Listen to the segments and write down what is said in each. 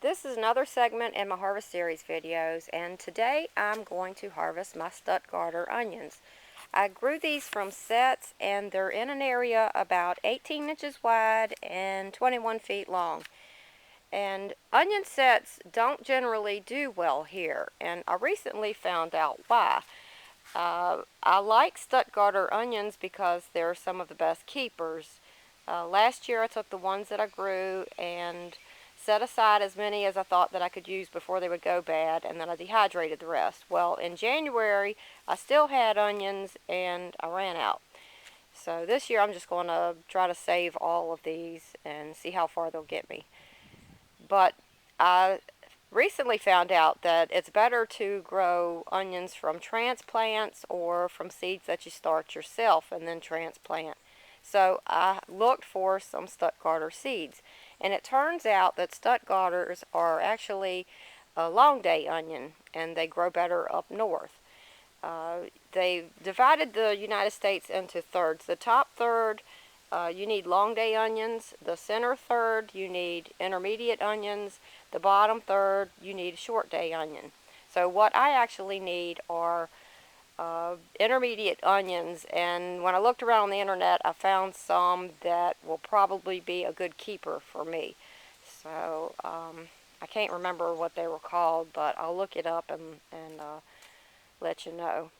This is another segment in my Harvest Series videos, and today I'm going to harvest my Stuttgarter onions. I grew these from sets, and they're in an area about 18 inches wide and 21 feet long. And onion sets don't generally do well here, and I recently found out why. I like Stuttgarter onions because they're some of the best keepers. Last year I took the ones that I grew and set aside as many as I thought that I could use before they would go bad, and then I dehydrated the rest. Well, in January I still had onions and I ran out. So this year I'm just going to try to save all of these and see how far they'll get me. But I recently found out that it's better to grow onions from transplants or from seeds that you start yourself and then transplant. So I looked for some Stuttgarter seeds, and it turns out that Stuttgarters are actually a long day onion, and they grow better up north. They divided the United States into thirds. The top third, you need long day onions. The center third, you need intermediate onions. The bottom third, you need short day onion. So what I actually need are intermediate onions, and when I looked around on the internet, I found some that will probably be a good keeper for me. So I can't remember what they were called, but I'll look it up and let you know.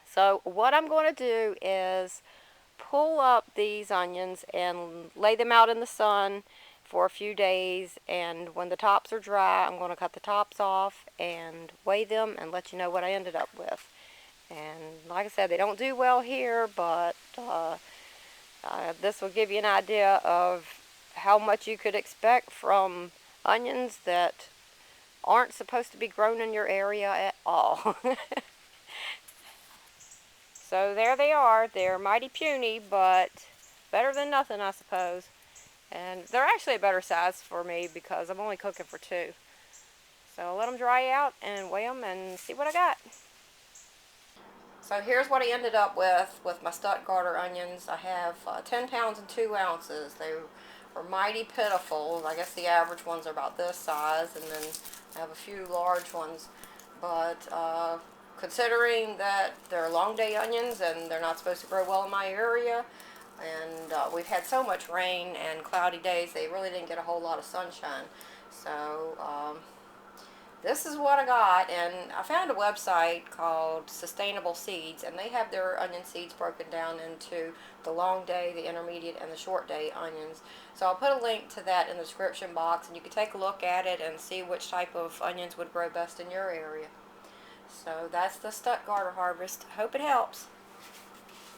So what I'm going to do is pull up these onions and lay them out in the sun for a few days, and when the tops are dry I'm going to cut the tops off and weigh them and let you know what I ended up with. And like I said, they don't do well here, but this will give you an idea of how much you could expect from onions that aren't supposed to be grown in your area at all. So there they are. They're mighty puny, but better than nothing, I suppose. And they're actually a better size for me because I'm only cooking for two. So I'll let them dry out and weigh them and see what I got. So here's what I ended up with my Stuttgarter onions. I have 10 pounds and 2 ounces. They were mighty pitiful. I guess the average ones are about this size, and then I have a few large ones. But considering that they're long day onions and they're not supposed to grow well in my area, and we've had so much rain and cloudy days, they really didn't get a whole lot of sunshine. So this is what I got, and I found a website called Sustainable Seeds, and they have their onion seeds broken down into the long day, the intermediate, and the short day onions. So I'll put a link to that in the description box, and you can take a look at it and see which type of onions would grow best in your area. So that's the Stuttgarter harvest. Hope it helps.